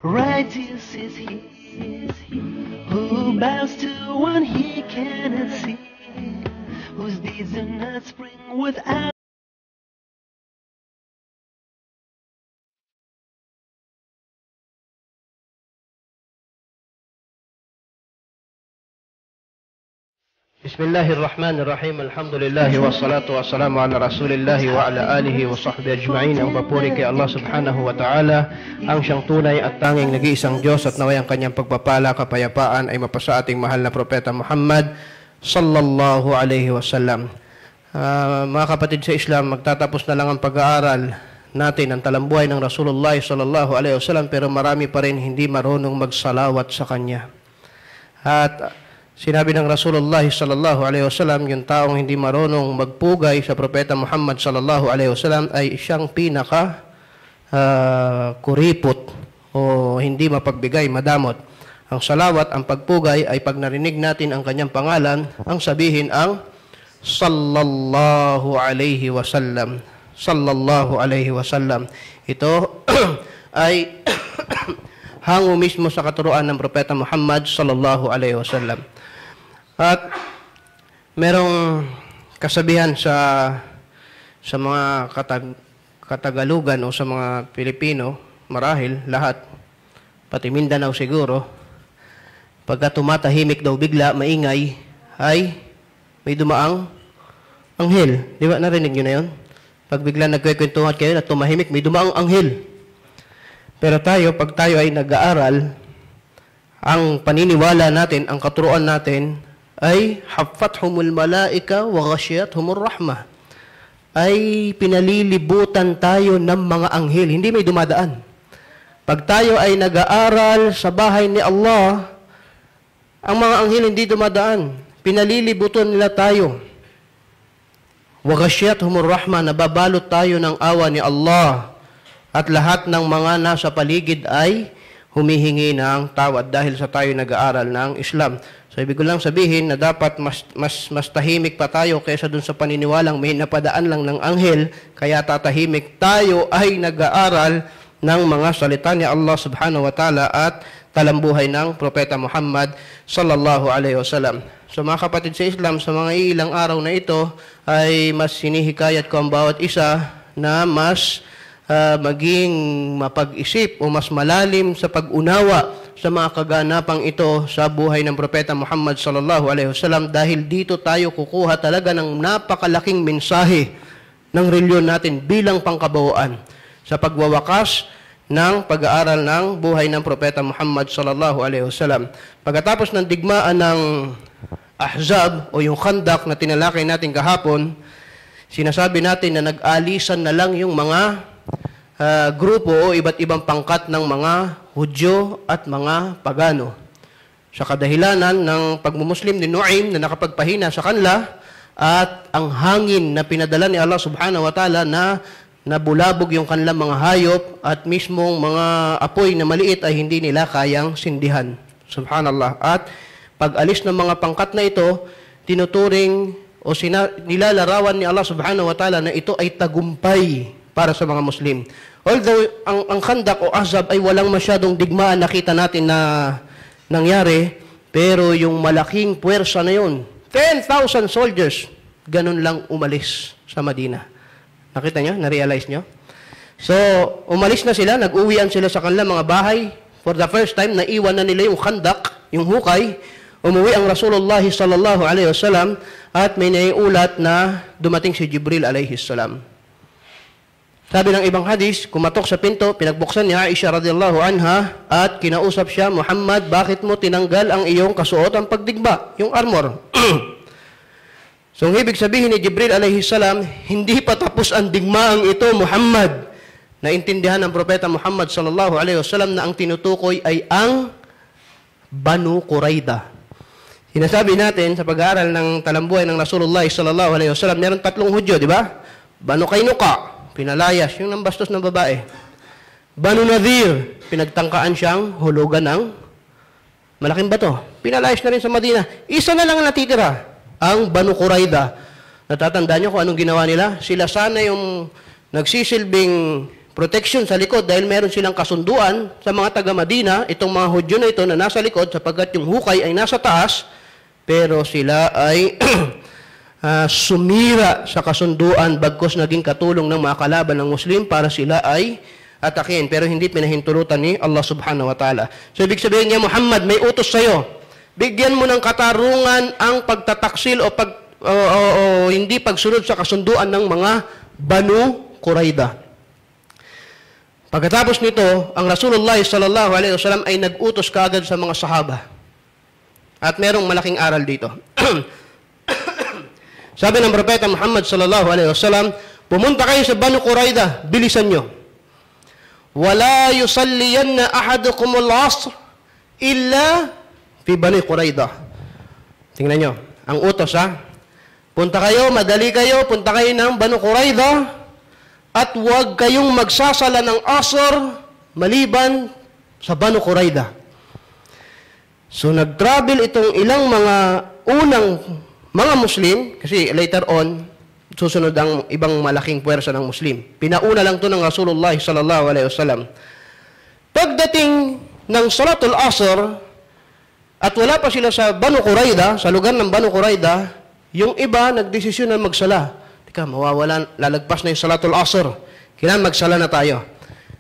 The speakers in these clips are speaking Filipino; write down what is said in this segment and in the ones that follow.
Righteous is he who bows to one he cannot see, whose deeds do not spring without. Bismillahirrahmanirrahim. Alhamdulillahi wassalatu wassalamu ala rasulillahi wa ala alihi wa sahbihi ajma'in. Ang papuri kay Allah subhanahu wa ta'ala, ang siyang tunay at tanging nag-iisang Diyos, at naway ang kanyang pagpapala, kapayapaan ay mapasa ating mahal na propeta Muhammad sallallahu alaihi wasallam. Mga kapatid sa Islam, magtatapos na lang ang pag-aaral natin ang talambuhay ng Rasulullah sallallahu alaihi wasallam, pero marami pa rin hindi marunong magsalawat sa kanya. At sinabi ng Rasulullah sallallahu alaihi wasallam, yung taong hindi marunong magpugay sa propeta Muhammad sallallahu alaihi wasallam ay siyang pinaka kuripot o hindi mapagbigay, madamot. Ang salawat, ang pagpugay ay pag narinig natin ang kanyang pangalan, ang sabihin ang sallallahu alaihi wasallam. Sallallahu alaihi wasallam. Ito ay hango mismo sa katuruan ng propeta Muhammad sallallahu alaihi wasallam. At merong kasabihan sa mga Katagalugan o sa mga Pilipino, marahil lahat, pati Mindanao siguro, pagka tumatahimik daw bigla, maingay, ay may dumaang anghel. Di ba? Narinig nyo na yun? Pag bigla nagkwekwentuhan kayo na tumahimik, may dumaang anghel. Pero tayo, pag tayo ay nag-aaral, ang paniniwala natin, ang katuruan natin, ay haffathumul malaika wa ghashiyathumur rahmah, ay pinalilibutan tayo ng mga anghel, hindi may dumadaan. Pag tayo ay nag-aaral sa bahay ni Allah, ang mga anghel hindi dumadaan, pinalilibutan nila tayo. Wa ghashiyathumur rahmah, nababalot tayo ng awa ni Allah, at lahat ng mga nasa paligid ay humihingi ng tawad dahil sa tayo nag-aaral ng Islam. So, ibig ko lang sabihin na dapat mas tahimik pa tayo kaysa dun sa paniniwalang may napadaan lang ng anghel, kaya tatahimik. Tayo ay nag-aaral ng mga salita ni Allah subhanahu wa ta'ala at talambuhay ng propeta Muhammad sallallahu alaihi wasallam. So, mga kapatid sa Islam, sa mga ilang araw na ito ay mas sinihikayat ko ang bawat isa na mas maging mapag-isip o mas malalim sa pag-unawa sa mga kaganapang ito sa buhay ng propeta Muhammad sallallahu alaihi wasallam, dahil dito tayo kukuha talaga ng napakalaking mensahe ng reliyon natin bilang pangkabuuan sa pagwawakas ng pag-aaral ng buhay ng propeta Muhammad sallallahu alaihi wasallam. Pagkatapos ng digmaan ng Ahzab o yung Khandak na tinalakay natin kahapon, sinasabi natin na nag-alisan na lang yung mga grupo o iba't ibang pangkat ng mga Hudyo at mga Pagano. Sa kadahilanan ng pagmumuslim ni Nuaym na nakapagpahina sa kanila at ang hangin na pinadala ni Allah subhanahu wa ta'ala na nabulabog yung kanilang mga hayop at mismong mga apoy na maliit ay hindi nila kayang sindihan. Subhanallah. At pag-alis ng mga pangkat na ito, tinuturing o nilalarawan ni Allah subhanahu wa ta'ala na ito ay tagumpay para sa mga Muslim. Although ang Khandak o Ahzab ay walang masyadong digmaan nakita natin na nangyari, pero yung malaking puwersa na yun, 10,000 soldiers, ganun lang umalis sa Madina. Nakita nyo? Na-realize nyo? So, umalis na sila, nag-uwian sila sa kanilang mga bahay. For the first time, naiwan na nila yung Khandak, yung hukay. Umuwi ang Rasulullah sallallahu alaihi wasallam at may naiulat na dumating si Jibril alaihi salam. Sabi ng ibang hadis, kumatok sa pinto, pinagbuksan niya Aisha radhiyallahu anha at kinausap siya, Muhammad, bakit mo tinanggal ang iyong kasuotang pagdigba, yung armor? So, ang ibig sabihin ni Jibril alayhi salam, hindi pa tapos ang digmaang ito, Muhammad. Naintindihan ng propeta Muhammad sallallahu alaihi wasallam na ang tinutukoy ay ang Banu Qurayda. Sinasabi natin sa pag-aaral ng talambuhay ng Rasulullah sallallahu alaihi wasallam, meron 3 Hudyo, di ba? Banu Qaynuqa, pinalayas, yung nambastos ng babae. Banu Nadir, pinagtangkaan siyang hulugan ng malaking bato. Pinalayas na rin sa Madina. Isa na lang ang natitira, ang Banu Qurayda. Natatandaan niyo kung anong ginawa nila? Sila sana yung nagsisilbing protection sa likod dahil meron silang kasunduan sa mga taga-Madina, itong mga Hudyo na ito na nasa likod sapagkat yung hukay ay nasa taas, pero sila ay sumira sa kasunduan bagkos naging katulong ng mga kalaban ng Muslim para sila ay atakin, pero hindi pinahintulutan ni Allah subhanahu wa ta'ala. So, ibig sabihin niya, Muhammad, may utos sa'yo. Bigyan mo ng katarungan ang pagtataksil o hindi pagsunod sa kasunduan ng mga Banu Qurayda. Pagkatapos nito, ang Rasulullah sallallahu alaihi wasallam ay nag-utos kaagad sa mga sahaba. At merong malaking aral dito. Sabi ng Propeta Muhammad sallallahu alaihi wasallam, pumunta kayo sa Banu Qurayda, bilisan nyo. Wala yusalliyanna ahadukum al-asr illa fi Bani Qurayda. Tingnan nyo, ang utos punta kayo, madali kayo, punta kayo ng Banu Qurayda at huwag kayong magsasala ng asr maliban sa Banu Qurayda. So nag-travel itong ilang mga unang mga Muslim, kasi later on, susunod ang ibang malaking puwersa ng Muslim. Pinauna lang ito ng Rasulullah sallallahu alaihi wasallam. Pagdating ng Salatul Asr, at wala pa sila sa Banu Qurayda, sa lugar ng Banu Qurayda, yung iba nagdesisyon na magsala. Teka, mawawalan, lalagpas na yung Salatul Asr. Kailangan magsala na tayo.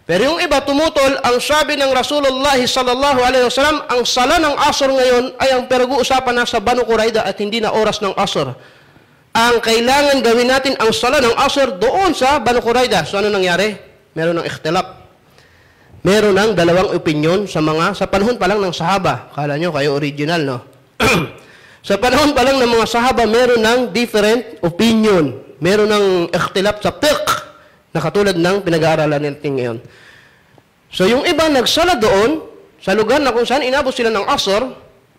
Pero yung iba tumutol, ang sabi ng Rasulullah sallallahu alaihi wasallam, ang sala ng Asr ngayon ay ang pinag-uusapan na sa Banu Qurayda at hindi na oras ng Asr. Ang kailangan gawin natin ang sala ng Asr doon sa Banu Qurayda. So ano nangyari? Meron ng ikhtilaf. Meron ng dalawang opinion sa panahon pa lang ng sahaba. Kala nyo kayo original, no? Sa panahon pa lang ng mga sahaba, meron ng different opinion. Meron ng ikhtilaf sa fiqh na katulad ng pinag-aaralan natin ngayon. So yung iba nagsala doon, sa lugar na kung saan inabot sila ng Asr,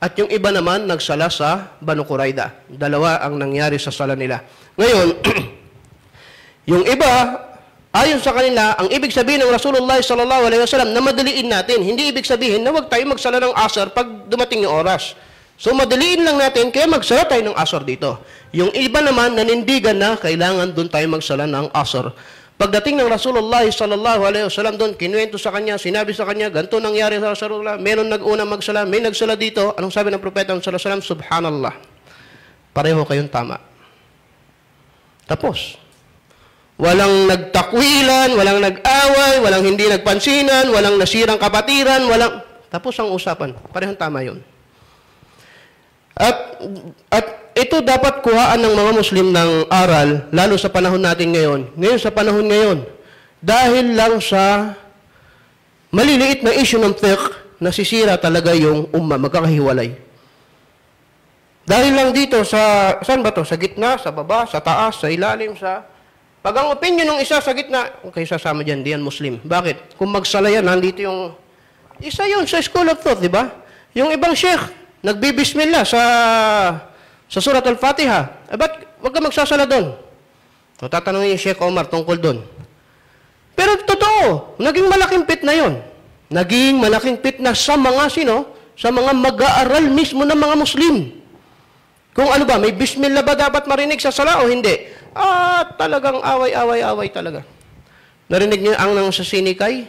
at yung iba naman nagsala sa Banu Qurayda. Dalawa ang nangyari sa sala nila. Ngayon, yung iba, ayon sa kanila, ang ibig sabihin ng Rasulullah sallallahu alaihi wasallam na madaliin natin. Hindi ibig sabihin na huwag tayo magsala ng Asr pag dumating yung oras. So madaliin lang natin, kaya magsala tayo ng Asr dito. Yung iba naman, nanindigan na kailangan doon tayo magsala ng Asr. Pagdating ng Rasulullah sallallahu alaihi wasallam doon, kinuwento sa kanya, sinabi sa kanya, ganito nangyari sa Rasulullah, meron nag-una magsala, may nagsala dito. Anong sabi ng Propeta sallallahu alaihi wasallam? Subhanallah. Pareho kayong tama. Tapos. Walang nagtakwilan, walang nag-away, walang hindi nagpansinan, walang nasirang kapatiran, walang... Tapos ang usapan. Parehong tama yun. At ito dapat kuhaan ng mga Muslim ng aral, lalo sa panahon natin ngayon. Ngayon sa panahon ngayon, dahil lang sa maliliit na issue ng fiqh, nasisira talaga yung umma, magkakahiwalay. Dahil lang dito sa, saan ba to? Sa gitna, sa baba, sa taas, sa ilalim, sa... Pag ang opinion ng isa sa gitna, okay, sasama dyan, diyan Muslim. Bakit? Kung magsala yan, nandito yung... Isa yun sa School of Thought, di ba? Yung ibang sheikh, nagbibismillah sa Surat Al-Fatiha. Ba't wag ka magsasala doon? So, tatanungin yung Sheikh Omar tungkol doon. Pero totoo, naging malaking fitna yun. Naging malaking fitna sa mga sino? Sa mga mag-aaral mismo ng mga Muslim. Kung ano ba, may bismillah ba dapat marinig sa sala o hindi? Talagang away-away talaga. Narinig niyo ang nang sa sinikay?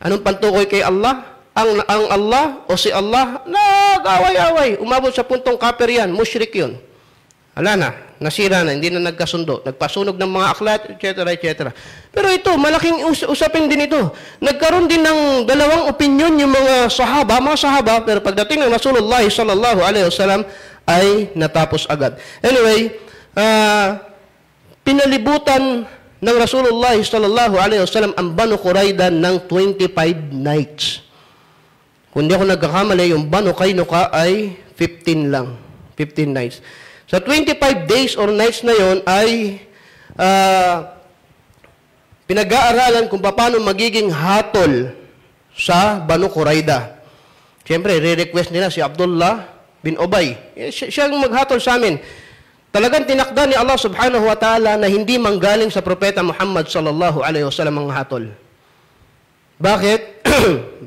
Anong pantukoy kay Allah? Ang Allah o si Allah, nag-away-away. Umabot sa puntong kafir yan, mushrik yun. Wala na, nasira na, hindi na nagkasundo. Nagpasunog ng mga aklat, etc., etc. Pero ito, malaking usapin din ito. Nagkaroon din ng dalawang opinion yung mga sahaba, pero pagdating ng Rasulullah sallallahu alaihi wasallam, ay natapos agad. Anyway, pinalibutan ng Rasulullah sallallahu alaihi wasallam ang Banu Qurayda ng 25 nights. Kung di ako nagkakamali, yung Banu Qaynuqa ay 15 lang. 15 nights. Sa 25 days or nights na yon ay pinag-aaralan kung paano magiging hatol sa Banu Qurayda. Siyempre, re-request nila si Abdullah bin Ubay. Siya ang maghatol sa amin. Talagang tinakda ni Allah subhanahu wa ta'ala na hindi manggaling sa Propeta Muhammad sallallahu alaihi wasallam ang hatol. Bakit?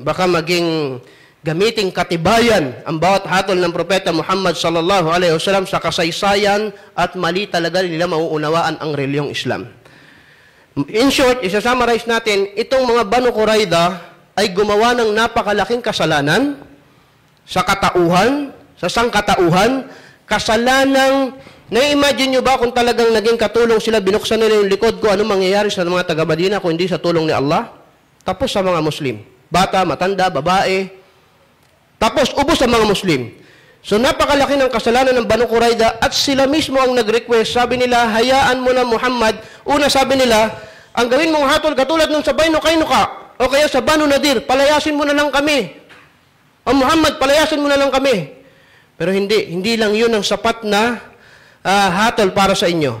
Baka maging gamiting katibayan ang bawat hatol ng Propeta Muhammad sallallahu alaihi wasallam sa kasaysayan at mali talaga nila mauunawaan ang reliyong Islam. In short, isa-summarize natin, itong mga Banu Qurayza ay gumawa ng napakalaking kasalanan sa katauhan, sa sangkatauhan, kasalanang, na-imagine nyo ba kung talagang naging katulong sila, binuksan nila yung likod ko, ano mangyayari sa mga taga-Madina kung hindi sa tulong ni Allah? Tapos sa mga Muslim. Bata, matanda, babae. Tapos, ubos sa mga Muslim. So, napakalaki ng kasalanan ng Banu Qurayza at sila mismo ang nag-request. Sabi nila, hayaan mo na Muhammad. Una sabi nila, ang gawin mong hatol katulad ng sa Banu Qaynuqa o kaya sa Banu Nadir, palayasin mo na lang kami. O Muhammad, palayasin mo na lang kami. Pero hindi lang yun ang sapat na hatol para sa inyo.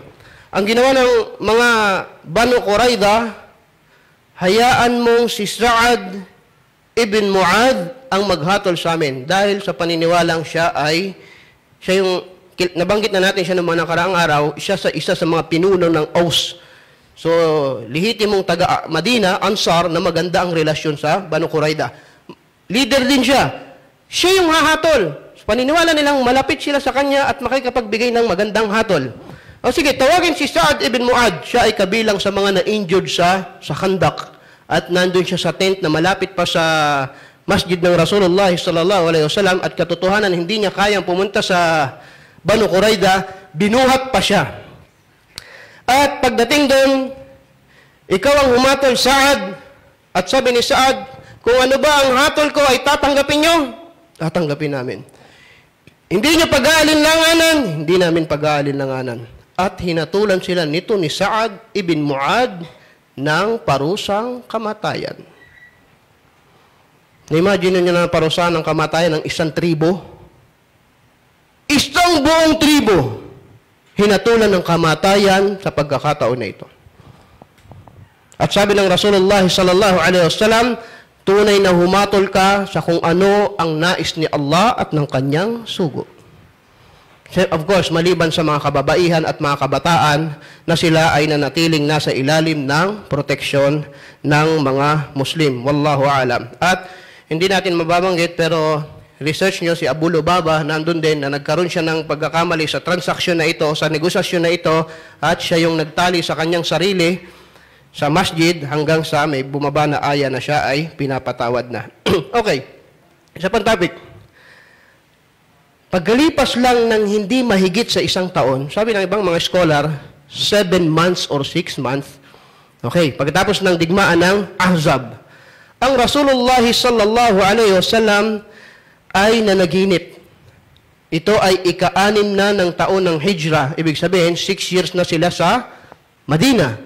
Ang ginawa ng mga Banu Qurayza, hayaan mong si Sa'ad ibn Mu'adh ang maghatol sa amin dahil sa paniniwalang siya yung, nabanggit na natin siya ng mga nakaraang araw, isa sa mga pinuno ng Aus. So, lihitimong taga Madina, Ansar, na maganda ang relasyon sa Banu Qurayza. Leader din siya. Siya yung hahatol. Paniniwala nilang malapit sila sa kanya at makikapagbigay ng magandang hatol. O sige, tawagin si Sa'ad ibn Mu'adh. Siya ay kabilang sa mga na-injured sa Khandaq. At nandun siya sa tent na malapit pa sa masjid ng Rasulullah sallallahu alaihi wasallam at katotohanan hindi niya kayang pumunta sa Banu Qurayza, binuhat pa siya. At pagdating doon, ikaw ang humatol, Sa'ad. At sabi ni Sa'ad, kung ano ba ang hatol ko ay tatanggapin nyo? Tatanggapin namin. Hindi niya pag-aalinlanganan, hindi namin pag-aalinlanganan. At hinatulan sila nito ni Sa'ad ibn Mu'adh ng parusang kamatayan. Na-imagine niyo na parusahan ng kamatayan ng isang tribo? Isang buong tribo hinatulan ng kamatayan sa pagkakataon na ito. At sabi ng Rasulullah sallallahu alaihi wasallam, tunay na humatol ka sa kung ano ang nais ni Allah at ng kanyang sugo. Of course, maliban sa mga kababaihan at mga kabataan na sila ay nanatiling nasa ilalim ng proteksyon ng mga Muslim. Wallahu alam. At hindi natin mababanggit pero research nyo si Abu Lubaba nandun din na nagkaroon siya ng pagkakamali sa transaksyon na ito, sa negosasyon na ito at siya yung nagtali sa kanyang sarili sa masjid hanggang sa may bumaba na aya na siya ay pinapatawad na. Okay. Isa pang topic. Pagkalipas lang ng hindi mahigit sa isang taon, sabi ng ibang mga scholar, 7 months or 6 months. Okay, pagkatapos ng digmaan ng Ahzab, ang Rasulullah sallallahu alaihi wasallam ay nanaginip. Ito ay ika-6 na ng taon ng Hijrah. Ibig sabihin, 6 years na sila sa Madina.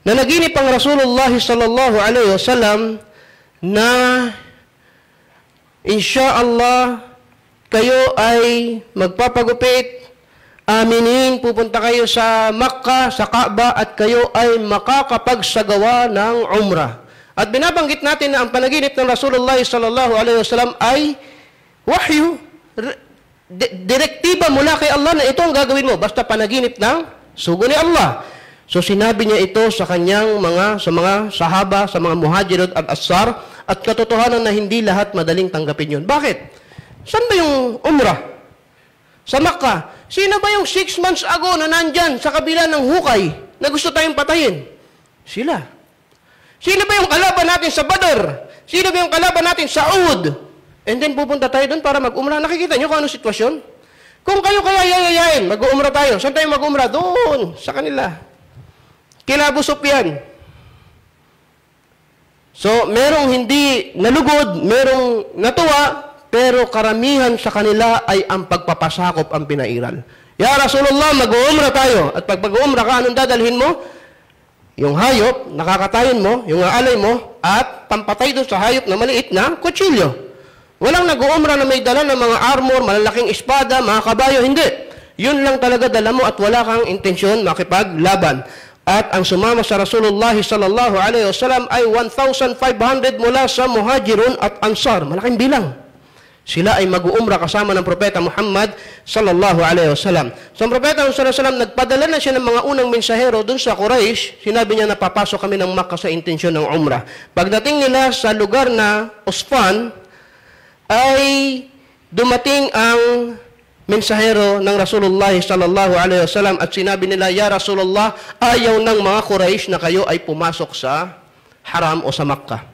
Nanaginip ang Rasulullah sallallahu alaihi wasallam na insyaallah kayo ay magpapagupit, aminin, pupunta kayo sa Makkah, sa Kaaba, at kayo ay makakapagsagawa ng umrah. At binabanggit natin na ang panaginip ng Rasulullah sallallahu alaihi wasallam ay wahyu, direktiba mula kay Allah na ito ang gagawin mo, basta panaginip ng sugo ni Allah. So sinabi niya ito sa kanyang mga sahaba, sa mga muhajirun at ansar, at katotohanan na hindi lahat madaling tanggapin yun. Bakit? Saan ba yung umrah? Sa Makkah. Sino ba yung 6 months ago na nandyan sa kabila ng hukay na gusto tayong patayin? Sila. Sino ba yung kalaban natin sa Badr? Sino ba yung kalaban natin sa Uhud? And then pupunta tayo doon para mag-umrah. Nakikita nyo kung ano sitwasyon? Kung kayo kaya yayayain, mag-umrah tayo. Saan tayo mag-umrah? Doon, sa kanila. Kila Abu Sufyan. So, merong hindi nalugod, merong natuwa, pero karamihan sa kanila ay ang pagpapasakop ang pinairal. Ya Rasulullah, mag-uumrah tayo. At pag mag-uumrah ka, anong dadalhin mo? Yung hayop, nakakatayin mo, yung aalay mo, at pampatay doon sa hayop na maliit na kutsilyo. Walang nag-uumrah na may dala ng mga armor, malalaking espada, mga kabayo, hindi. Yun lang talaga dala mo at wala kang intensyon makipaglaban. At ang sumama sa Rasulullah sallallahu alaihi wasallam ay 1,500 mula sa muhajirun at ansar. Malaking bilang. Sila ay mag-uumrah kasama ng Propeta Muhammad sallallahu alaihi wasallam. So ang Propeta sallallahu alaihi wasallam nagpadala na siya ng mga unang mensahero doon sa Quraysh. Sinabi niya na papasok kami ng Makkah sa intensyon ng umrah. Pagdating nila sa lugar na Usfan, ay dumating ang mensahero ng Rasulullah sallallahu alaihi wasallam at sinabi nila, "Ya Rasulullah, ayaw ng mga Quraysh na kayo ay pumasok sa haram o sa Makkah.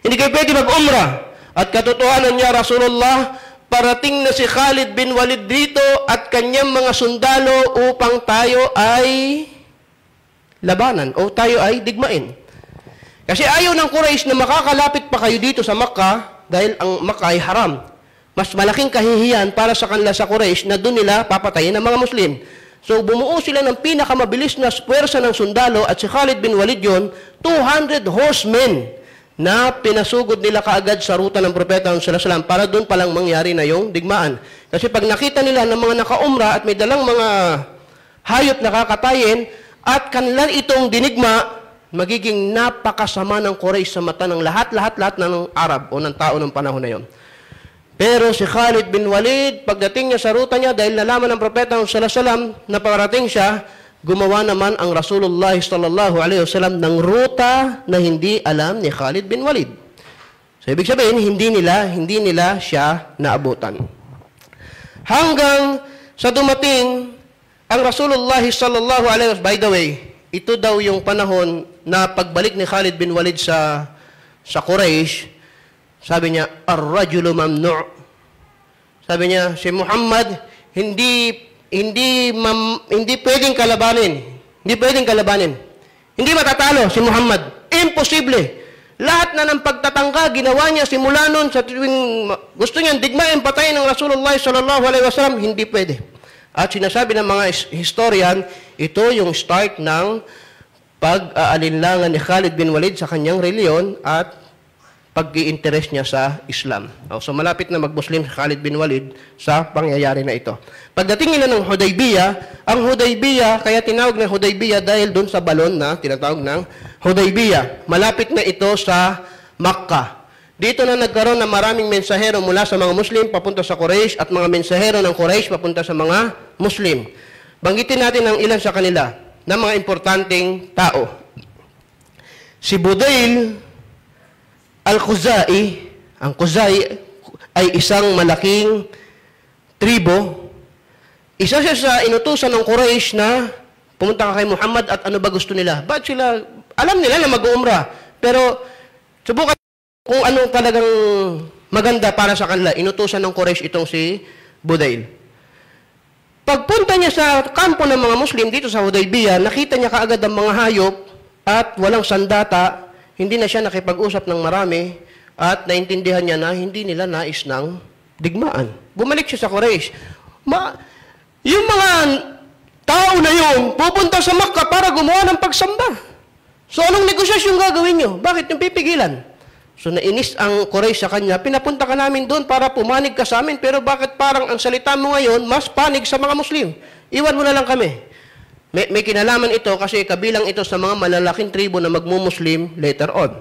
Hindi kayo pwede mag-umrah. At katotohanan niya, Rasulullah, parating na si Khalid bin Walid dito at kanyang mga sundalo upang tayo ay labanan o tayo ay digmain." Kasi ayaw ng Quraysh na makakalapit pa kayo dito sa Makkah dahil ang Makkah ay haram. Mas malaking kahihiyan para sa kanila sa Quraysh na doon nila papatayin ang mga Muslim. So bumuo sila ng pinakamabilis na puwersa ng sundalo at si Khalid bin Walid yon, 200 horsemen na pinasugod nila kaagad sa ruta ng Propeta sallallahu alaihi wasallam para doon palang mangyari na yung digmaan. Kasi pag nakita nila ng mga nakaumra at may dalang mga hayop na kakatayin at kanilang itong dinigma, magiging napakasama ng Quraysh sa mata ng lahat ng Arab o ng tao ng panahon na yon. Pero si Khalid bin Walid, pagdating niya sa ruta niya, dahil nalaman ng Propeta sallallahu alaihi wasallam na parating siya, gumawa naman ang Rasulullah sallallahu alaihi wasallam ng ruta na hindi alam ni Khalid bin Walid. So ibig sabihin, hindi nila siya naabutan. Hanggang sa dumating ang Rasulullah sallallahu alaihi wasallam, by the way, ito daw yung panahon na pagbalik ni Khalid bin Walid sa Quraysh, sabi niya, "Ar-rajulu mamnu'." Sabi niya, si Muhammad hindi pwedeng kalabanin. Hindi pwedeng kalabanin. Hindi matatalo si Muhammad. Imposible. Lahat na ng pagtatangka ginawa niya simula noon sa tuwing gusto niyang digmain patayin ng Rasulullah sallallahu alaihi wasallam, hindi pwede. At sinasabi ng mga historian, ito yung start ng pag-aalinlangan ni Khalid bin Walid sa kanyang reliyon at pag-i-interest niya sa Islam. So malapit na mag-Muslim si Khalid bin Walid sa pangyayari na ito. Pagdating nila ng Hudaybiyah, ang Hudaybiyah, kaya tinawag na Hudaybiyah dahil doon sa balon na tinatawag ng Hudaybiyah. Malapit na ito sa Makkah. Dito na nagkaroon ng maraming mensahero mula sa mga Muslim papunta sa Quraysh at mga mensahero ng Quraysh papunta sa mga Muslim. Banggitin natin ang ilan sa kanila na mga importanteng tao. Si Budayl Al-Khuzai, ang Khuzai ay isang malaking tribo. Isa siya sa inutusan ng Quraysh na pumunta ka kay Muhammad at ano ba gusto nila? Ba't sila, alam nila na mag-uumrah, pero subukan kung ano talagang maganda para sa kanila. Inutusan ng Quraysh itong si Budayl. Pagpunta niya sa kampo ng mga Muslim dito sa Hudaybiyah, nakita niya kaagad ang mga hayop at walang sandata. Hindi na siya nakipag-usap ng marami at naintindihan niya na hindi nila nais ng digmaan. Bumalik siya sa Quraysh. Yung mga tao na yun, pupunta sa Makkah para gumawa ng pagsamba. So anong negosyasyon gagawin nyo? Bakit yung pipigilan? So nainis ang Quraysh sa kanya, pinapunta ka namin doon para pumanig ka sa amin, pero bakit parang ang salita mo ngayon, mas panig sa mga Muslim? Iwan mo na lang kami. May kinalaman ito kasi kabilang ito sa mga malalaking tribo na magmumuslim later on.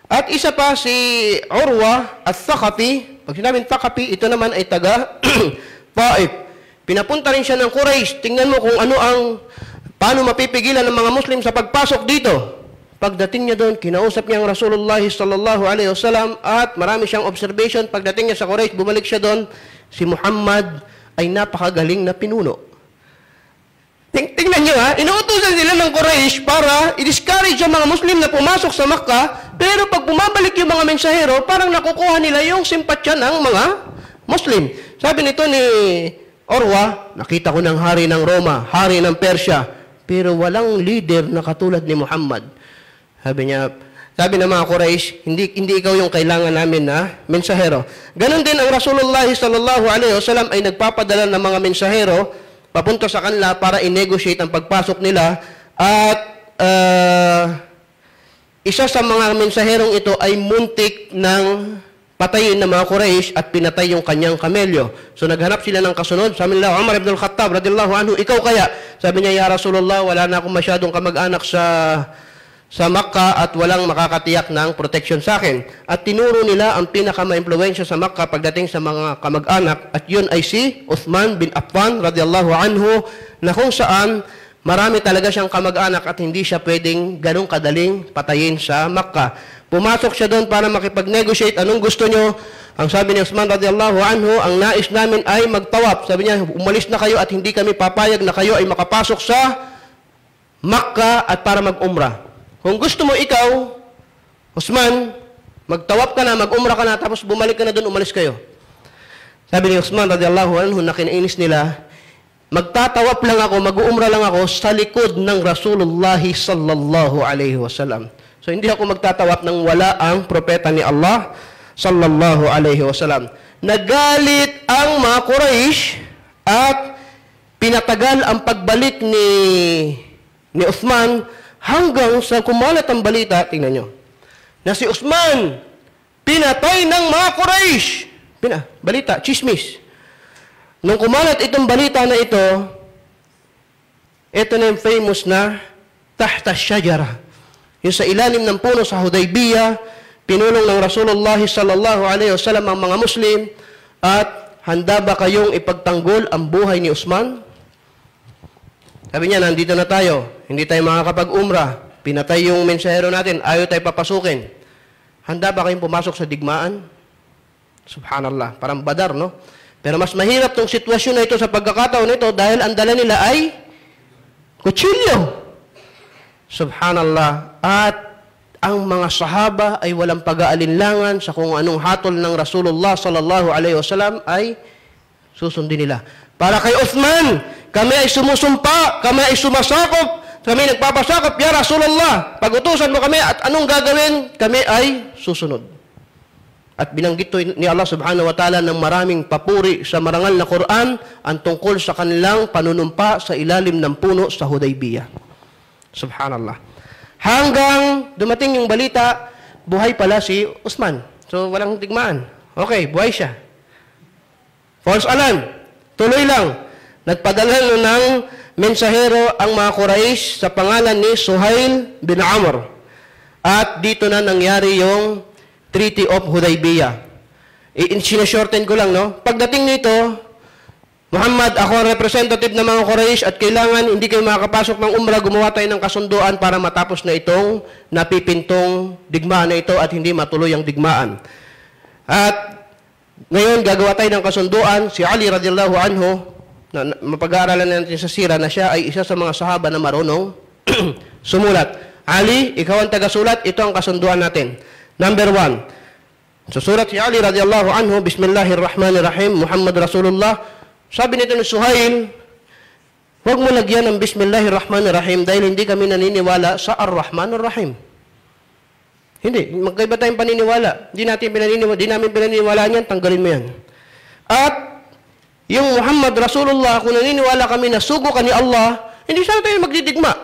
At isa pa si Urwa at Thaqafi. Pag sinabing Thaqafi, ito naman ay taga Taif. Pinapunta rin siya ng Quraysh. Tingnan mo kung paano mapipigilan ng mga Muslim sa pagpasok dito. Pagdating niya doon, kinausap niya ang Rasulullah sallallahu alaihi wasallam at marami siyang observation. Pagdating niya sa Quraysh, bumalik siya doon. Si Muhammad ay napakagaling na pinuno. Tingnan niyo inuutosan sila ng Quraysh para i-discourage ang mga Muslim na pumasok sa Makkah, pero pag bumabalik yung mga mensahero, parang nakukuha nila yung simpatya ng mga Muslim. Sabi nito ni Urwa, nakita ko ng hari ng Roma, hari ng Persya, pero walang leader na katulad ni Muhammad. Sabi ng mga Quraysh, hindi ikaw yung kailangan namin na mensahero. Ganon din ang Rasulullah sallallahu alaihi wasallam ay nagpapadala ng mga mensahero papunta sa kanila para i-negotiate ang pagpasok nila at isa sa mga mensaherong ito ay muntik ng patayin ng mga Quraysh at pinatay yung kanyang kamelyo. So naghanap sila ng kasunod. Sabi nila, Umar ibn al-Khattab radiyallahu anhu, ikaw kaya? Sabi niya, ya Rasulullah, wala na akong masyadong kamag-anak sa Makkah at walang makakatiyak ng protection sa akin. At tinuro nila ang pinaka-maimpluwensya sa Makkah pagdating sa mga kamag-anak at yun ay si Uthman bin Affan radiyallahu anhu na kung saan marami talaga siyang kamag-anak at hindi siya pwedeng ganong kadaling patayin sa Makkah. Pumasok siya doon para makipag-negotiate. Anong gusto nyo? Ang sabi ni Uthman radiyallahu anhu, ang nais namin ay magtawaf. Sabi niya, umalis na kayo at hindi kami papayag na kayo ay makapasok sa Makkah at para mag-umrah. Kung gusto mo ikaw, Uthman, magtawaf ka na, mag-umrah ka na, tapos bumalik ka na doon, umalis kayo. Sabi ni Uthman radiyallahu anhu, na kinainis nila, magtatawaf lang ako, mag-uumrah lang ako sa likod ng Rasulullah sallallahu alaihi wasallam. So hindi ako magtatawaf nang wala ang propeta ni Allah sallallahu alaihi wasallam. Nagalit ang mga Quraysh at pinatagal ang pagbalik ni Uthman hanggang sa kumalat ang balita, tingnan nyo, na si Uthman pinatay ng mga Quraysh. Balita, chismis. Nung kumalat itong balita na ito na yung famous na tahta syajara. Yung sa ilalim ng puno sa Hudaybiyah, pinulong ng Rasulullah sallallahu alaihi wasallam ang mga Muslim, at handa ba kayong ipagtanggol ang buhay ni Uthman? Sabi niya, nandito na tayo, hindi tayo makakapag-umrah, pinatay yung mensahero natin, ayaw tayo papasukin. Handa ba kayong pumasok sa digmaan? Subhanallah, parang Badar, no? Pero mas mahirap tong sitwasyon na ito sa pagkakataon nito dahil ang dala nila ay kutsilyo. Subhanallah. At ang mga sahaba ay walang pag-aalinlangan sa kung anong hatol ng Rasulullah sallallahu alaihi wasallam ay susundin nila. Para kay Uthman, kami ay sumusumpa, kami ay sumasakop, kami nagpapasakop, ya Rasulullah, pag-utusan mo kami at anong gagawin, kami ay susunod. At binanggit ni Allah subhanahu wa ta'ala ng maraming papuri sa marangal na Quran ang tungkol sa kanilang panunumpa sa ilalim ng puno sa Hudaybiyah. Subhanallah. Hanggang dumating yung balita, buhay pala si Uthman. So, walang digmaan. Okay, buhay siya. False alarm. Tuloy lang. Nagpadala ng mensahero ang mga Quraysh sa pangalan ni Suhail bin Amr. At dito na nangyari yung Treaty of Hudaybiyah. Sinashorten ko lang, no? Pagdating nito, Muhammad, ako ang representative ng mga Quraysh at kailangan hindi kayo makakapasok ng umrah, gumawa tayo ng kasunduan para matapos na itong napipintong digmaan na ito at hindi matuloy ang digmaan. At ngayon, gagawa tayo ng kasunduan. Si Ali radiyallahu anhu, na mapag-aaralan natin sa sira na siya ay isa sa mga sahaba na marunong sumulat. Ali, ikaw ang taga-sulat, ito ang kasunduan natin. Number 1, sa surat si Ali radiyallahu anhu, Bismillahirrahmanirrahim, Muhammad Rasulullah. Sabi nito ni Suhail, huwag mo lagyan ng Bismillahirrahmanirrahim dahil hindi kami naniniwala sa Ar-Rahmanir-Rahim. Hindi, magkaiba tayong paniniwala. Di namin pinaniniwala niyan, tanggalin mo yan. At yung Muhammad Rasulullah, kung naniniwala kami na sugo ka ni Allah, hindi sana tayo magdidigma.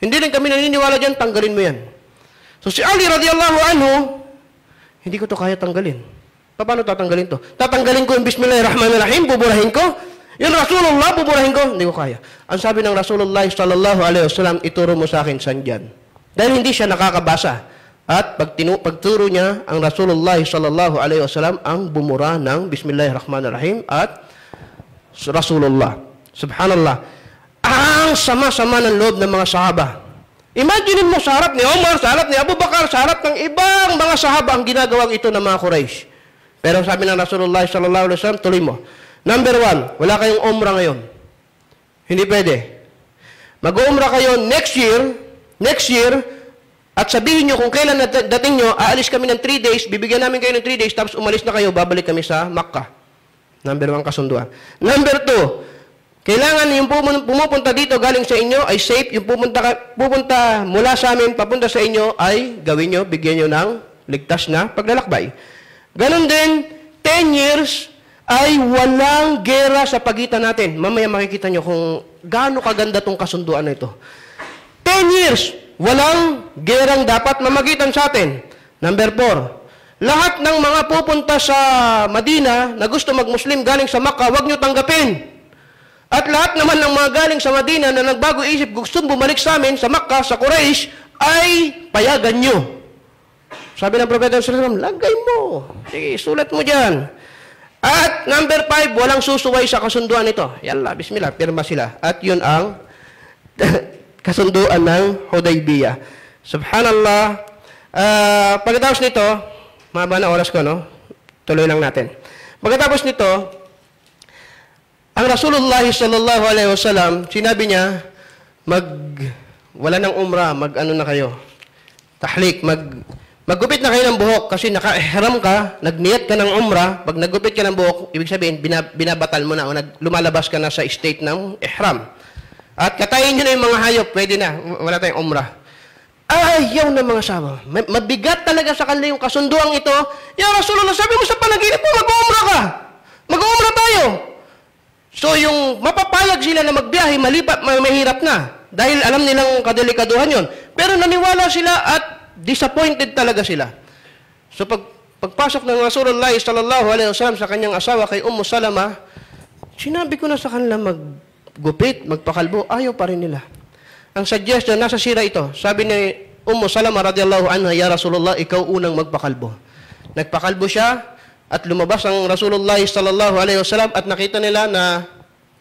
Hindi rin kami naniniwala dyan, tanggalin mo yan. So si Ali radiyallahu anhu, hindi ko to kaya tanggalin. Paano tatanggalin to? Tatanggalin ko yung Bismillahirrahmanirrahim, buburahin ko. Yung Rasulullah, buburahin ko. Hindi ko kaya. Ang sabi ng Rasulullah sallallahu alaihi wasallam, ituro mo sa akin saan dyan. Dahil hindi siya nakakabasa. At pagturo niya, ang Rasulullah sallallahu alaihi wasallam ang bumura ng Bismillahirrahmanirrahim at Rasulullah. Subhanallah. Ang sama-sama ng loob ng mga sahaba. Imagine mo sa harap ni Omar, sa harap ni Abu Bakar, sa harap ng ibang mga sahaba ang ginagawang ito ng mga Quraysh. Pero sabi ng Rasulullah sallallahu alaihi wasallam, tuloy mo. Number 1, wala kayong umrah ngayon. Hindi pwede. Mag-umrah kayo next year, at sabihin nyo kung kailan dating nyo, aalis kami ng 3 days, bibigyan namin kayo ng 3 days, tapos umalis na kayo, babalik kami sa Makkah. Number 1, kasunduan. Number 2, kailangan yung pumupunta dito galing sa inyo ay safe, yung pupunta mula sa amin, papunta sa inyo ay gawin nyo, bigyan nyo ng ligtas na paglalakbay. Ganon din, 10 years ay walang gera sa pagitan natin. Mamaya makikita nyo kung gaano kaganda tong kasunduan na ito. 10 years, walang gerang dapat mamagitan sa atin. Number 4, lahat ng mga pupunta sa Madina na gusto mag-Muslim galing sa Makkah, huwag nyo tanggapin. At lahat naman ng mga galing sa Madina na nagbago isip, gusto bumalik sa amin, sa Makkah, sa Quraysh, ay payagan nyo. Sabi ng Propeta sallallahu alaihi wasallam, lagay mo. Sige, sulat mo dyan. At number 5, walang susuway sa kasunduan nito. Yalla, bismillah, pirma sila. At yun ang kasunduan ng Hudaybiyah. Subhanallah. Pagkatapos nito, mahaba na oras ko, no? Tuloy lang natin. Pagkatapos nito, ang Rasulullah sallallahu alaihi wasallam, sinabi niya, wala ng umrah, ano na kayo, tahlik, maggupit na kayo ng buhok kasi naka-ihram ka, nagniyat ka ng umrah, pag naggupit ka ng buhok, ibig sabihin, binabatal mo na o lumalabas ka na sa state ng ihram. At katayin nyo na yung mga hayop, pwede na, wala tayong umrah. Ayaw na mga sahabat. Mabigat talaga sa kanila yung kasunduang ito. Ya Rasulullah, sabi mo sa panaginip mo, mag-umrah ka. Mag-umrah tayo. So yung mapapayag sila na magbiyahe, mahirap na. Dahil alam nilang kadelikaduhan yon. Pero naniwala sila at disappointed talaga sila. So pagpasok ng Rasulullah sallallahu alaihi wasallam sa kanyang asawa kay Salama, sinabi ko na sa kanila maggupit, magpakalbo, ayaw pa rin nila. Ang suggestion, nasa sira ito. Sabi ni Salama radiyallahu anha, ya Rasulullah, ikaw unang magpakalbo. Nagpakalbo siya at lumabas ang Rasulullah sallallahu alaihi wasallam at nakita nila na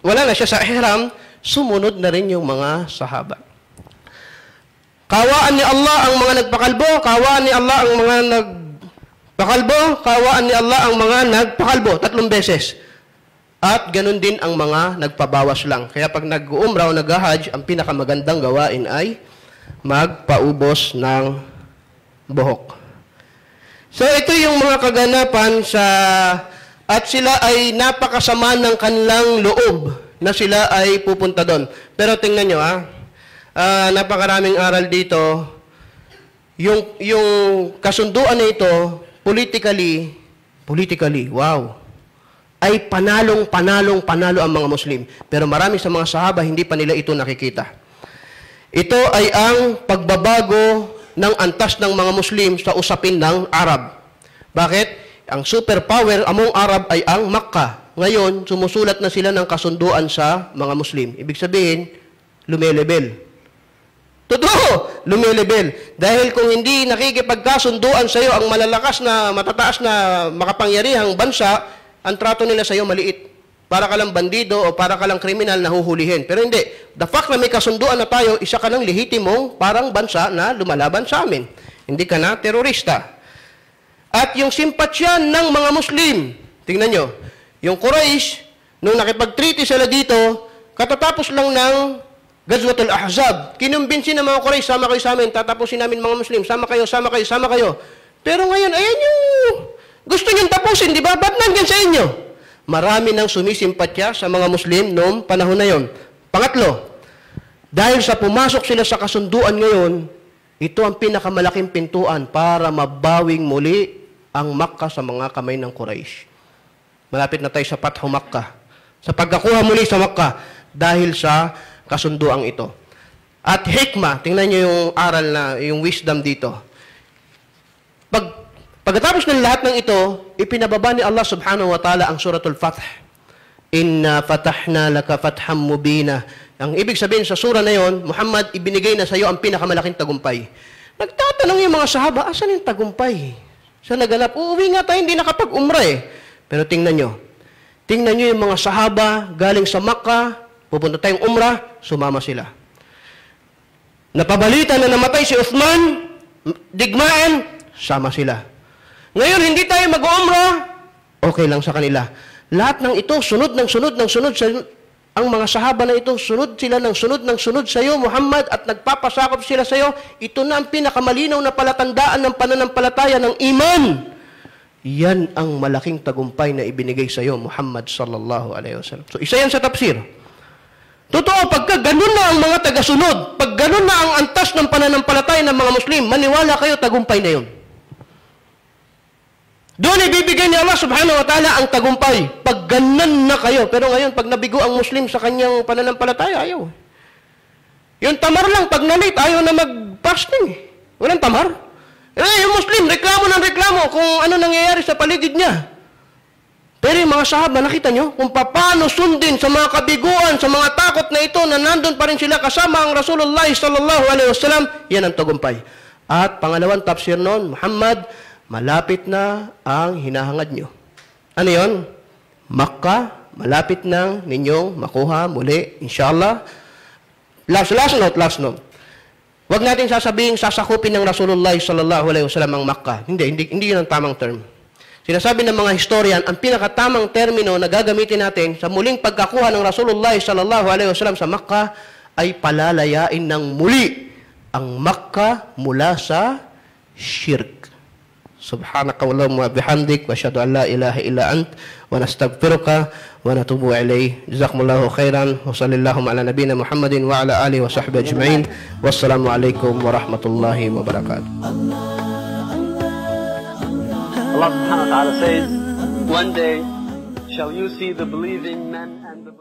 wala na siya sa ihram, sumunod na rin yung mga sahaba. Kawaan ni Allah ang mga nagpakalbo, kawaan ni Allah ang mga nagpakalbo, kawaan ni Allah ang mga nagpakalbo, 3 beses. At ganun din ang mga nagpabawas lang. Kaya pag nag-umrah o nag-hajj, ang pinakamagandang gawain ay magpaubos ng buhok. So ito yung mga kaganapan at sila ay napakasama ng kanilang loob na sila ay pupunta doon. Pero tingnan nyo napakaraming aral dito. Yung kasunduan na ito, politically, wow, ay panalo ang mga Muslim. Pero marami sa mga sahaba, hindi pa nila ito nakikita. Ito ay ang pagbabago ng antas ng mga Muslim sa usapin ng Arab. Bakit? Ang superpower among Arab ay ang Makkah. Ngayon, sumusulat na sila ng kasunduan sa mga Muslim. Ibig sabihin, lumilebel. Totoo, lumilebel. Dahil kung hindi nakikipagkasunduan sa iyo ang malalakas na, matataas na makapangyarihang bansa, ang trato nila sa iyo maliit. Para ka lang bandido o para ka lang kriminal na huhulihin. Pero hindi. The fact na may kasunduan na tayo, isa ka ng lehitimong parang bansa na lumalaban sa amin. Hindi ka na terorista. At yung simpatsya ng mga Muslim, tingnan nyo, yung Quraysh, nung nakipag-treaty sila dito, katatapos lang ng Ghazwatul Ahzab, kinumbinsin ng mga Quraysh, sama kayo sa amin, tatapusin namin mga Muslim, sama kayo. Pero ngayon, ayan yung gusto niyong tapusin, di ba? Ba't nandiyan sa inyo? Marami nang sumisimpatya sa mga Muslim noong panahon na yon. Pangatlo, dahil sa pumasok sila sa kasunduan ngayon, ito ang pinakamalaking pintuan para mabawing muli ang Makkah sa mga kamay ng Quraysh. Malapit na tayo sa Fathu Makkah. Sa pagkakuha muli sa Makkah dahil sa kasunduang ito. At hikmah, tingnan niyo yung aral na, yung wisdom dito. Pagkatapos ng lahat ng ito, ipinababa ni Allah subhanahu wa ta'ala ang suratul Fath. Inna fatahna laka fatham mubina. Ang ibig sabihin sa sura na yon, Muhammad, ibinigay na sa iyo ang pinakamalaking tagumpay. Nagtatanong yung mga sahaba, asan yung tagumpay? Sa naganap, uuwi nga tayo, hindi nakapag-umrah eh. Pero tingnan nyo yung mga sahaba galing sa Makkah, pupunta tayong umrah, sumama sila. Napabalita na namatay si Uthman, digmaan, sama sila. Ngayon, hindi tayo mag-umrah, okay lang sa kanila. Lahat ng ito, sunod ang mga sahaba na ito, sunod sa iyo, Muhammad, at nagpapasakop sila sa iyo. Ito na ang pinakamalinaw na palatandaan ng pananampalataya ng iman. Yan ang malaking tagumpay na ibinigay sa iyo, Muhammad sallallahu alaihi wasallam. So, isa yan sa tafsir. Totoo, pagka ganun na ang mga tagasunod, pag ganun na ang antas ng pananampalataya ng mga Muslim, maniwala kayo, tagumpay na yun. Doon ibibigay ni Allah subhanahu wa ta'ala ang tagumpay. Pag ganun na kayo. Pero ngayon, pag nabigo ang Muslim sa kanyang pananampalataya, ayaw. Yung tamar lang, pag nalit, ayaw na mag-fasting. Walang tamar. Yung Muslim, reklamo ng reklamo kung ano nangyayari sa paligid niya. Pero yung mga sahaba, nakita nyo, kung paano sundin sa mga kabiguan, sa mga takot na ito, na nandun pa rin sila kasama ang Rasulullah sallallahu alaihi wasallam, yan ang tagumpay. At pangalawang tafsir noon, Muhammad, malapit na ang hinahangad nyo. Ano yon? Makkah, malapit na ninyong makuha muli, inshallah. Last note. Huwag natin sasabihin, sasakupin ng Rasulullah sallallahu alaihi wasallam ang Makkah. Hindi yun ang tamang term. Sinasabi ng mga historian, ang pinakatamang termino na gagamitin natin sa muling pagkakuha ng Rasulullah sallallahu alaihi wasallam sa Makkah ay palalayain ng muli ang Makkah mula sa shirk. Subhanaka Allahumma bihamdik wa asyhadu an la ilaha illa ant wa nastaghfiruka wa natubu ilayk. Jazakumullahu khairan wa sallallahu ala nabiyyina Muhammadin wa ala alihi wa sahbihi ajma'in. Wassalamu alaikum warahmatullahi wabarakatuh. Allah subhanahu wa ta'ala says, one day shall you see the believing men and the